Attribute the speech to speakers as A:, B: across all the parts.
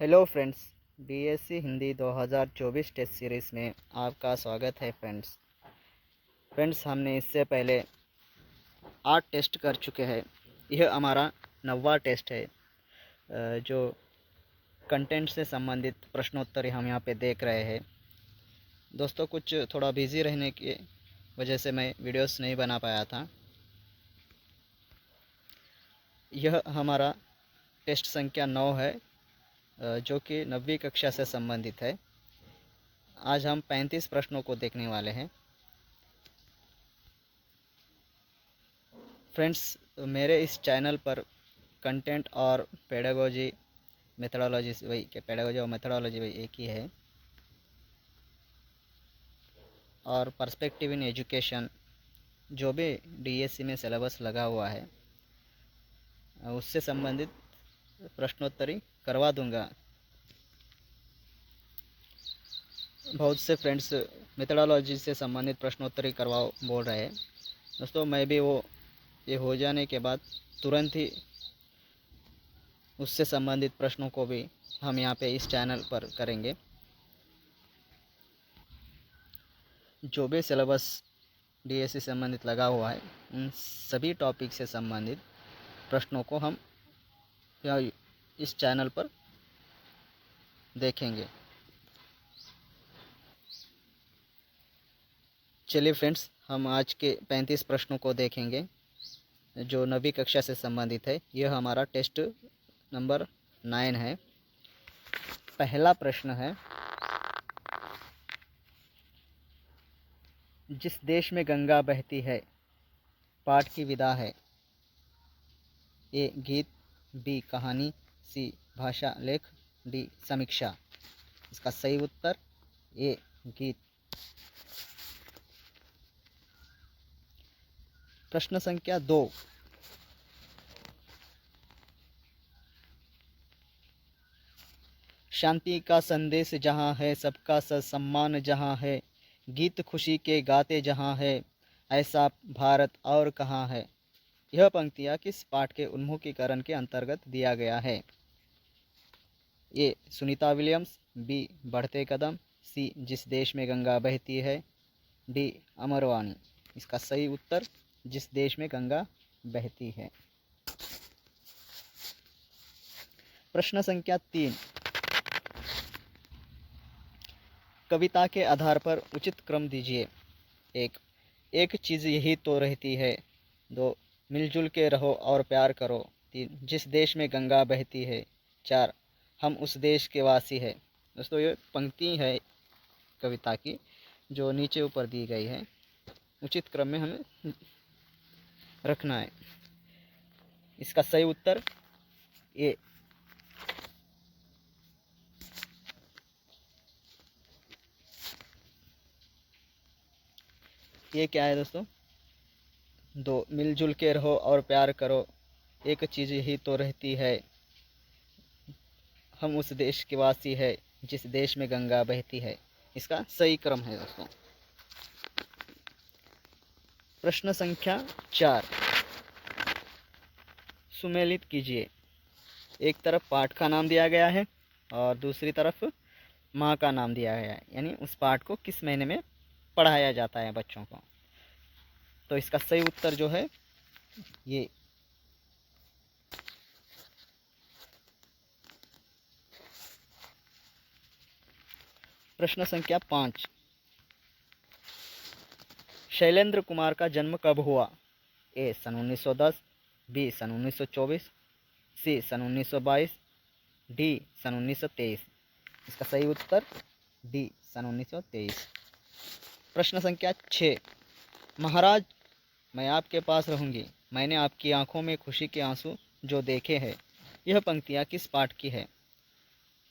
A: Hello friends, BSc Hindi 2024 test series में आपका स्वागत है। फ्रेंड्स हमने इससे पहले 8 टेस्ट कर चुके हैं। यह हमारा 9वां टेस्ट है। जो कंटेंट से संबंधित प्रश्नोत्तर हम यहाँ पे देख रहे हैं। दोस्तों, कुछ थोड़ा बिज़ी रहने की वजह से मैं वीडियोस नहीं बना पाया था। यह हमारा टेस्ट संख्या 9 है, जो कि 9वीं कक्षा से संबंधित है। आज हम 35 प्रश्नों को देखने वाले हैं। फ्रेंड्स, मेरे इस चैनल पर कंटेंट और पेडागोजी मेथडोलॉजी वही के पेडागोजी और मेथडोलॉजी वही एक ही है, और पर्सपेक्टिव इन एजुकेशन जो भी डीएससी में सिलेबस लगा हुआ है उससे संबंधित प्रश्नोत्तरी करवा दूंगा। बहुत से फ्रेंड्स मेथडोलॉजी से संबंधित प्रश्नोत्तरी करवाओ बोल रहे हैं। दोस्तों, मैं भी ये हो जाने के बाद तुरंत ही उससे संबंधित प्रश्नों को भी हम यहाँ पे इस चैनल पर करेंगे। जो भी सिलेबस डीएससी से संबंधित लगा हुआ है उन सभी टॉपिक से संबंधित प्रश्नों को हम इस चैनल पर देखेंगे। चलिए फ्रेंड्स, हम आज के 35 प्रश्नों को देखेंगे जो 9वीं कक्षा से संबंधित है। यह हमारा टेस्ट नंबर 9 है। पहला प्रश्न है, जिस देश में गंगा बहती है, पाठ की विधा है। ए गीत, बी कहानी, सी भाषा लेख, डी समीक्षा। इसका सही उत्तर ए गीत। प्रश्न संख्या 2, शांति का संदेश जहाँ है, सबका सम्मान जहाँ है, गीत खुशी के गाते जहाँ है, ऐसा भारत और कहाँ है। यह पंक्तियाँ किस पाठ के उन्मुखीकरण के अंतर्गत दिया गया है। ए सुनीता विलियम्स, बी बढ़ते कदम, सी जिस देश में गंगा बहती है, डी अमरवाणी। इसका सही उत्तर जिस देश में गंगा बहती है। प्रश्न संख्या 3, कविता के आधार पर उचित क्रम दीजिए। एक चीज़ यही तो रहती है। 2 मिलजुल के रहो और प्यार करो। 3 जिस देश में गंगा बहती है। 4 हम उस देश के वासी हैं। दोस्तों, ये पंक्ति है कविता की जो नीचे ऊपर दी गई है। उचित क्रम में हमें रखना है। इसका सही उत्तर ए। ये क्या है दोस्तों? 2 मिलजुल के रहो और प्यार करो, एक चीज़ यही तो रहती है, हम उस देश के वासी है जिस देश में गंगा बहती है। इसका सही क्रम है दोस्तों। प्रश्न संख्या 4, सुमेलित कीजिए। एक तरफ पाठ का नाम दिया गया है और दूसरी तरफ माह का नाम दिया गया है, यानी उस पाठ को किस महीने में पढ़ाया जाता है बच्चों को। तो इसका सही उत्तर जो है ये। प्रश्न संख्या 5, शैलेंद्र कुमार का जन्म कब हुआ। ए सन 1910, बी सन 1924, सी सन 1922, डी सन 1923। इसका सही उत्तर डी सन 1923। प्रश्न संख्या 6, महाराज मैं आपके पास रहूंगी, मैंने आपकी आंखों में खुशी के आंसू जो देखे हैं। यह पंक्तियाँ किस पाठ की है।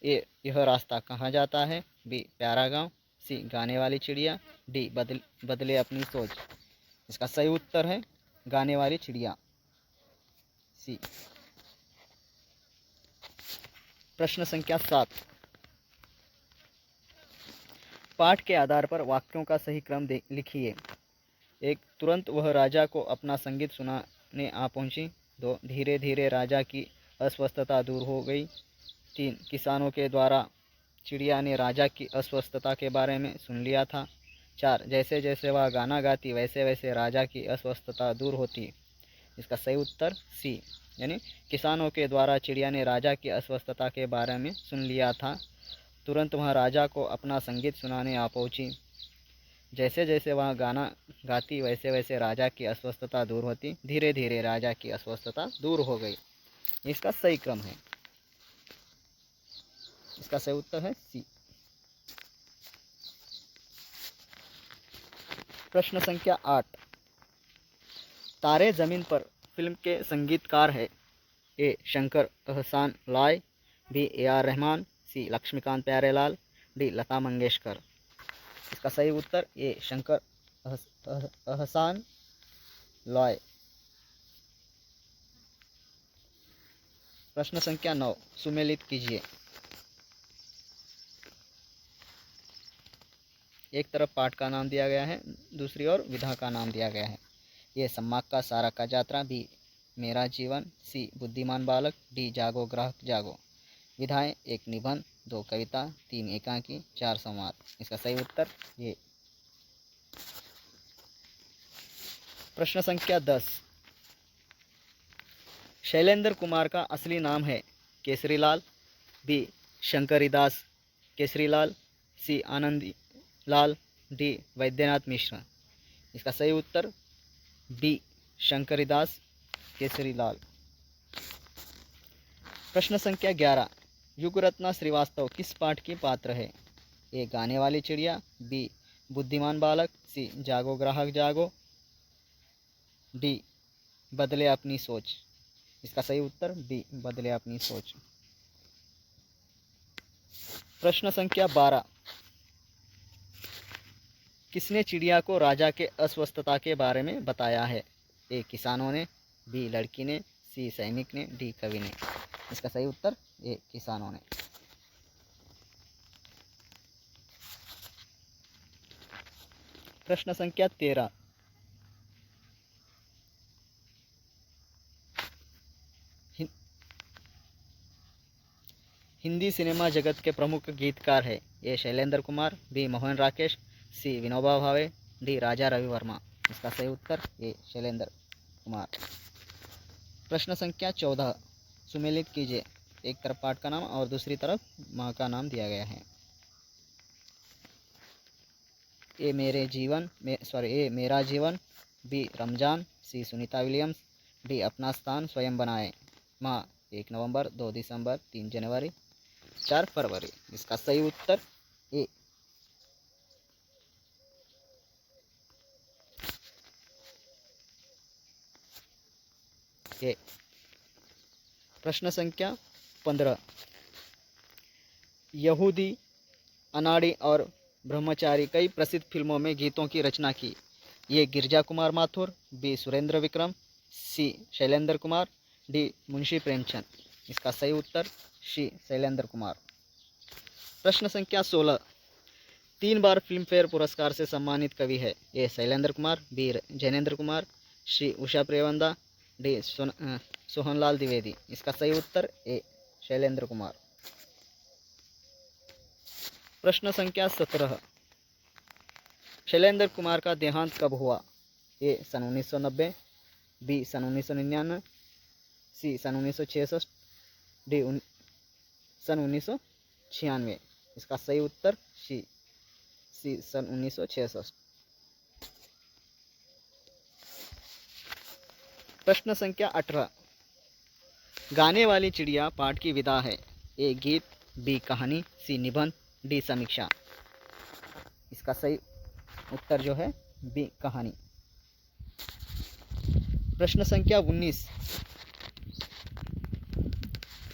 A: ए यह रास्ता कहाँ जाता है, बी प्यारा गांव, सी गाने वाली चिड़िया, डी बदले अपनी सोच। इसका सही उत्तर है गाने वाली चिड़िया, सी। प्रश्न संख्या 7, पाठ के आधार पर वाक्यों का सही क्रम लिखिए। 1 तुरंत वह राजा को अपना संगीत सुनाने आ पहुंची। 2 धीरे धीरे राजा की अस्वस्थता दूर हो गई। 3. किसानों के द्वारा चिड़िया ने राजा की अस्वस्थता के बारे में सुन लिया था। 4. जैसे जैसे वह गाना गाती वैसे वैसे राजा की अस्वस्थता दूर होती। इसका सही उत्तर सी, यानी किसानों के द्वारा चिड़िया ने राजा की अस्वस्थता के बारे में सुन लिया था। तुरंत वह राजा को अपना संगीत सुनाने आ पहुंची। जैसे जैसे वह गाना गाती वैसे वैसे राजा की अस्वस्थता दूर होती। धीरे धीरे राजा की अस्वस्थता दूर हो गई। इसका सही क्रम है, इसका सही उत्तर है सी। प्रश्न संख्या 8, तारे ज़मीन पर फिल्म के संगीतकार है। ए. शंकर एहसान लॉय, बी. ए.आर. रहमान, सी. लक्ष्मीकांत प्यारेलाल, डी. लता मंगेशकर। इसका सही उत्तर ए. शंकर एहसान लॉय। प्रश्न संख्या 9, सुमेलित कीजिए। एक तरफ पाठ का नाम दिया गया है, दूसरी ओर विधा का नाम दिया गया है। ये सम्माक का सारा का यात्रा, बी. मेरा जीवन, सी. बुद्धिमान बालक, डी. जागो ग्राहक जागो। विधाएं: 1 निबंध, 2 कविता, 3 एकांकी, 4 संवाद। इसका सही उत्तर ये। प्रश्न संख्या 10, शैलेंद्र कुमार का असली नाम है। केसरीलाल, बी. शंकरीदास केसरीलाल, सी. आनंदी लाल, डी. वैद्यनाथ मिश्र। इसका सही उत्तर बी. शंकरीदास केसरीलाल। प्रश्न संख्या 11, युगरत्ना श्रीवास्तव किस पाठ की पात्र है। ए. गाने वाली चिड़िया, बी. बुद्धिमान बालक, सी. जागो ग्राहक जागो, डी. बदले अपनी सोच। इसका सही उत्तर बी. बदले अपनी सोच। प्रश्न संख्या 12, किसने चिड़िया को राजा के अस्वस्थता के बारे में बताया है। ए. किसानों ने, बी. लड़की ने, सी. सैनिक ने, डी. कवि ने। इसका सही उत्तर ए. किसानों ने। प्रश्न संख्या 13, हिंदी सिनेमा जगत के प्रमुख गीतकार है। ए. शैलेंद्र कुमार, बी. मोहन राकेश, सी. विनोबा भावे, डी. राजा रवि वर्मा। इसका सही उत्तर ए. शैलेंद्र कुमार। प्रश्न संख्या 14, सुमेलित कीजिए। एक तरफ पाठ का नाम और दूसरी तरफ माँ का नाम दिया गया है। ए. मेरा जीवन, B. Ramzan, C. Sunita Williams, D. अपना स्थान स्वयं बनाए। माँ: 1 नवंबर, 2 दिसंबर, 3 जनवरी, 4 फरवरी। इसका सही उत्तर ए। ए। प्रश्न संख्या 15, यहूदी, अनाड़ी और ब्रह्मचारी कई प्रसिद्ध फिल्मों में गीतों की रचना की। ये गिरजा कुमार माथुर, बी. सुरेंद्र विक्रम, सी. शैलेंद्र कुमार, डी. मुंशी प्रेमचंद। इसका सही उत्तर सी. शैलेंद्र कुमार। प्रश्न संख्या 16, 3 बार फिल्मफेयर पुरस्कार से सम्मानित कवि है। ए. शैलेंद्र कुमार, बी. जैनेन्द्र कुमार, सी. उषा प्रेवंदा, डी. सोहनलाल द्विवेदी। इसका सही उत्तर ए. शैलेंद्र कुमार। प्रश्न संख्या 17, शैलेंद्र कुमार का देहांत कब हुआ। ए. सन 1990, बी. सन 1999, सी. सन 1966, डी. सन 1996। इसका सही उत्तर सी. सन 1966। प्रश्न संख्या 18, गाने वाली चिड़िया पाठ की विधा है। ए. गीत, बी. कहानी, सी. निबंध, डी. समीक्षा। इसका सही उत्तर जो है बी. कहानी। प्रश्न संख्या 19,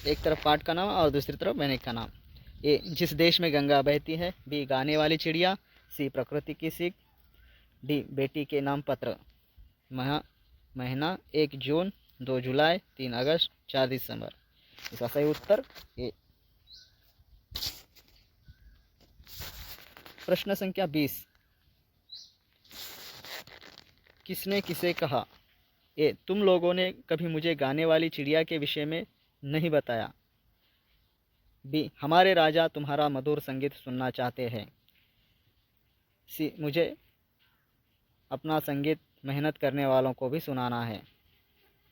A: एक तरफ पाठ का नाम और दूसरी तरफ मैनेक का नाम। ए. जिस देश में गंगा बहती है, बी. गाने वाली चिड़िया, सी. प्रकृति की सीख, डी. बेटी के नाम पत्र। महीना 1 जून, 2 जुलाई, 3 अगस्त, 4 दिसंबर। इसका सही उत्तर ए। प्रश्न संख्या 20, किसने किसे कहा। ए. तुम लोगों ने कभी मुझे गाने वाली चिड़िया के विषय में नहीं बताया। बी हमारे राजा तुम्हारा मधुर संगीत सुनना चाहते हैं। सी मुझे अपना संगीत मेहनत करने वालों को भी सुनाना है।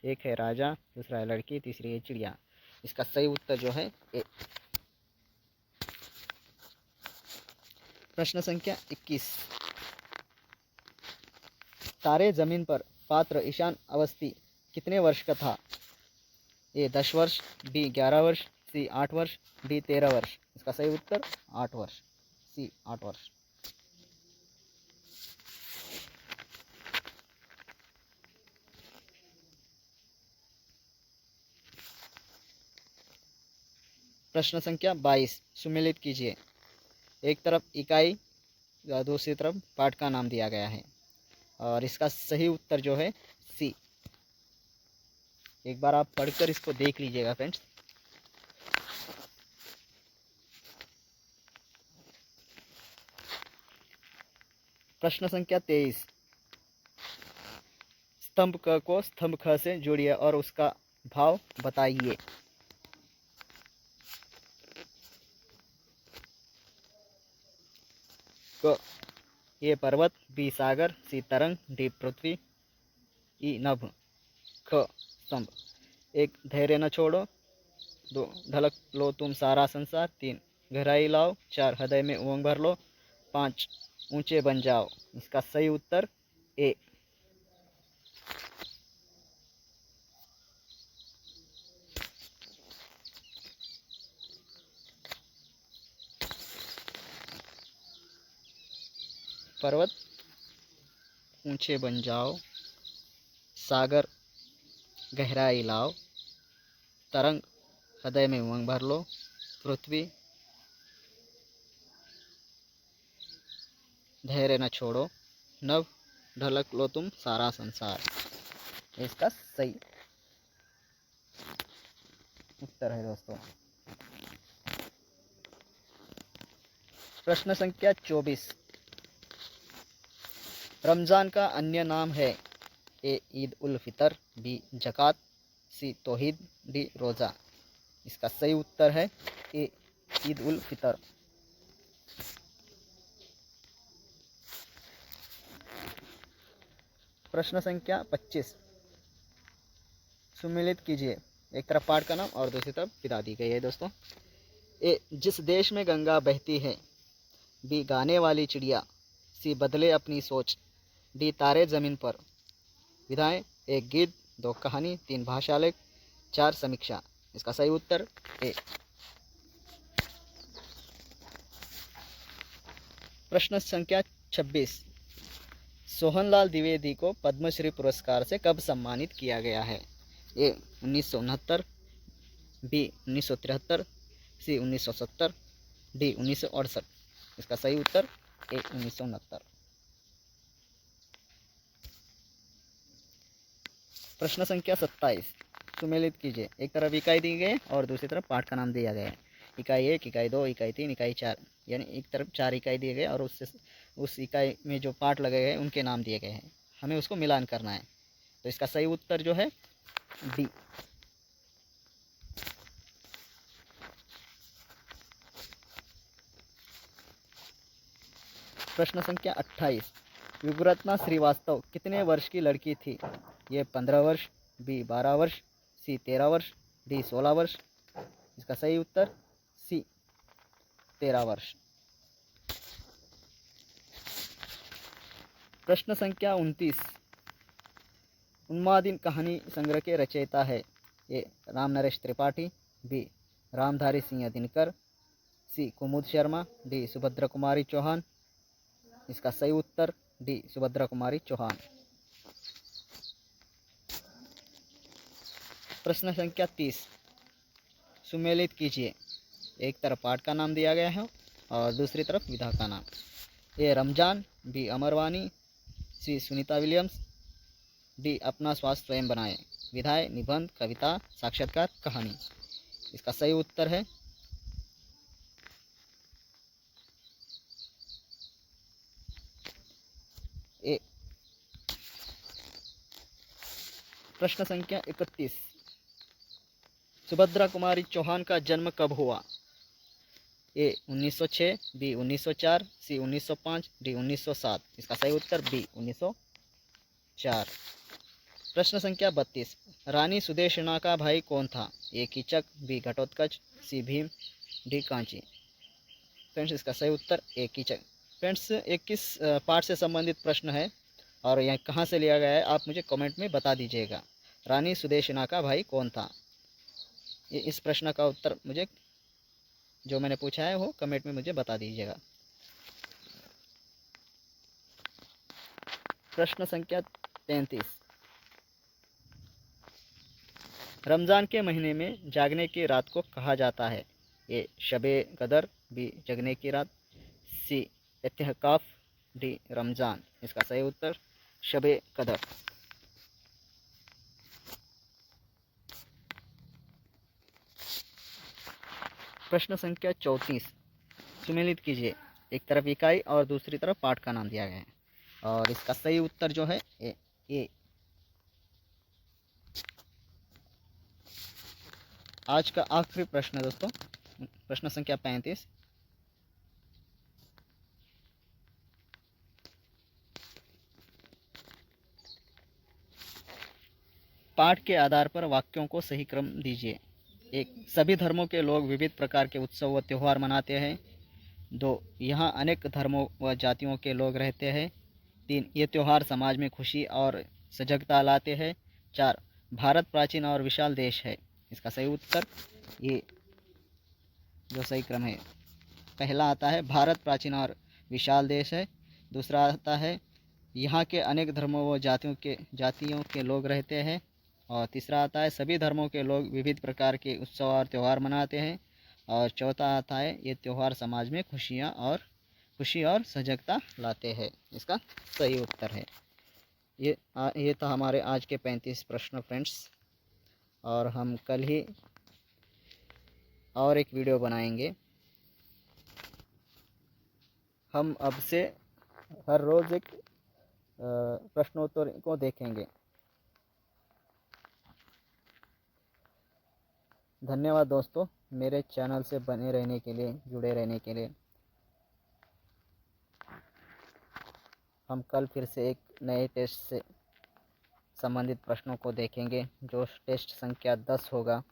A: एक है राजा, दूसरा है लड़की, तीसरी है चिड़िया। इसका सही उत्तर जो है ए। प्रश्न संख्या 21। तारे जमीन पर पात्र ईशान अवस्थी कितने वर्ष का था? ए 10 वर्ष, बी 11 वर्ष, सी 8 वर्ष, डी 13 वर्ष। इसका सही उत्तर 8 वर्ष, सी 8 वर्ष। प्रश्न संख्या 22 सुमेलित कीजिए। एक तरफ इकाई या दूसरी तरफ पाठ का नाम दिया गया है और इसका सही उत्तर जो है सी। एक बार आप पढ़कर इसको देख लीजिएगा फ्रेंड्स। प्रश्न संख्या 23। स्तंभ क को स्तंभ ख से जोड़िए और उसका भाव बताइए। क ए पर्वत, बी सागर, सी तरंग, डी पृथ्वी, ई नभ। ख स्तंभ। एक धैर्य न छोड़ो, दो ढलक लो तुम सारा संसार, तीन गहराई लाओ, चार हृदय में उमंग भर लो, पाँच ऊंचे बन जाओ। इसका सही उत्तर ए। पर्वत ऊंचे बन जाओ, सागर गहराई लाओ, तरंग हृदय में उमंग भर लो, पृथ्वी धैर्य न छोड़ो, नभ ढलक लो तुम सारा संसार। इसका सही उत्तर है दोस्तों। प्रश्न संख्या 24। रमज़ान का अन्य नाम है? ए ईद उल फितर, बी ज़कात, सी तौहीद, डी रोज़ा। इसका सही उत्तर है ए ईद उल फितर। प्रश्न संख्या 25 सुमेलित कीजिए। एक तरफ पाठ का नाम और दूसरी तरफ विधा दी गई है दोस्तों। ए जिस देश में गंगा बहती है, बी गाने वाली चिड़िया, सी बदले अपनी सोच, डी तारे जमीन पर। विधाएं एक गीत, दो कहानी, तीन भाषा लेख, चार समीक्षा। इसका सही उत्तर ए। प्रश्न संख्या 26 सोहनलाल द्विवेदी को पद्मश्री पुरस्कार से कब सम्मानित किया गया है? ए 1969, बी 1973, सी 1970, डी 1968। इसका सही उत्तर ए 1969। प्रश्न संख्या 27 सुमेलित कीजिए। एक तरफ इकाई दी गई है और दूसरी तरफ पाठ का नाम दिया गया है। इकाई 1, इकाई 2, इकाई 3, इकाई 4, यानी एक तरफ 4 इकाई दिए गए और उससे उस इकाई में जो पाठ लगे गए उनके नाम दिए गए हैं। हमें उसको मिलान करना है। तो इसका सही उत्तर जो है डी। प्रश्न संख्या 28 युगरत्ना श्रीवास्तव कितने वर्ष की लड़की थी? ये 15 वर्ष, बी 12 वर्ष, सी 13 वर्ष, डी 16 वर्ष। इसका सही उत्तर सी 13 वर्ष। प्रश्न संख्या 29 उन्मादिन कहानी संग्रह के रचयिता है? ए राम नरेश त्रिपाठी, बी रामधारी सिंह दिनकर, सी कुमुद शर्मा, डी सुभद्रा कुमारी चौहान। इसका सही उत्तर डी सुभद्रा कुमारी चौहान। प्रश्न संख्या 30 सुमेलित कीजिए। एक तरफ पाठ का नाम दिया गया है और दूसरी तरफ विधा का नाम। ए रमजान, बी अमरवानी, सी सुनीता विलियम्स, डी अपना स्वास्थ्य स्वयं बनाएं। विधाएं निबंध, कविता, साक्षात्कार, कहानी। इसका सही उत्तर है ए। प्रश्न संख्या 31 सुभद्रा कुमारी चौहान का जन्म कब हुआ? ए 1906, बी 1904, सी 1905, डी 1907। इसका सही उत्तर बी 1904। प्रश्न संख्या 32, रानी सुदेशना का भाई कौन था? ए कीचक, बी घटोत्कच, सी भीम, डी कांची। फ्रेंड्स इसका सही उत्तर ए कीचक। फ्रेंड्स 21 पाठ से संबंधित प्रश्न है और यह कहाँ से लिया गया है आप मुझे कमेंट में बता दीजिएगा। रानी सुदेशना का भाई कौन था? ये इस प्रश्न का उत्तर मुझे जो मैंने पूछा है वो कमेंट में मुझे बता दीजिएगा। प्रश्न संख्या 33, रमज़ान के महीने में जागने की रात को कहा जाता है? ए शबे कदर, बी जगने की रात, सी एहतिकाफ, डी रमज़ान। इसका सही उत्तर शबे कदर। प्रश्न संख्या 34, सुमेलित कीजिए। एक तरफ इकाई और दूसरी तरफ पाठ का नाम दिया गया है और इसका सही उत्तर जो है ए। आज का आखिरी प्रश्न है दोस्तों, प्रश्न संख्या 35, पाठ के आधार पर वाक्यों को सही क्रम दीजिए। एक, सभी धर्मों के लोग विविध प्रकार के उत्सव व त्यौहार मनाते हैं। 2, यहाँ अनेक धर्मों व जातियों के लोग रहते हैं। 3, ये त्यौहार समाज में खुशी और सजगता लाते हैं। 4, भारत प्राचीन और विशाल देश है। इसका सही उत्तर ये जो सही क्रम है, पहला आता है भारत प्राचीन और विशाल देश है, दूसरा आता है यहाँ के अनेक धर्मों व जातियों के लोग रहते हैं, और तीसरा आता है सभी धर्मों के लोग विविध प्रकार के उत्सव और त्यौहार मनाते हैं, और चौथा आता है ये त्यौहार समाज में खुशी और सजगता लाते हैं। इसका सही उत्तर है ये था हमारे आज के 35 प्रश्न फ्रेंड्स, और हम कल ही और एक वीडियो बनाएंगे। हम अब से हर रोज़ एक प्रश्नोत्तर को देखेंगे। धन्यवाद दोस्तों, मेरे चैनल से बने रहने के लिए, जुड़े रहने के लिए। हम कल फिर से एक नए टेस्ट से संबंधित प्रश्नों को देखेंगे। जो टेस्ट संख्या 10 होगा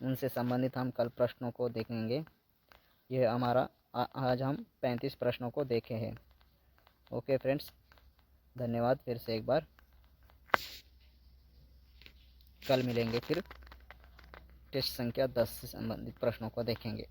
A: उनसे संबंधित हम कल प्रश्नों को देखेंगे। यह हमारा आज हम 35 प्रश्नों को देखे हैं। ओके फ्रेंड्स, धन्यवाद फिर से एक बार। कल मिलेंगे, फिर टेस्ट संख्या 10 से संबंधित प्रश्नों को देखेंगे।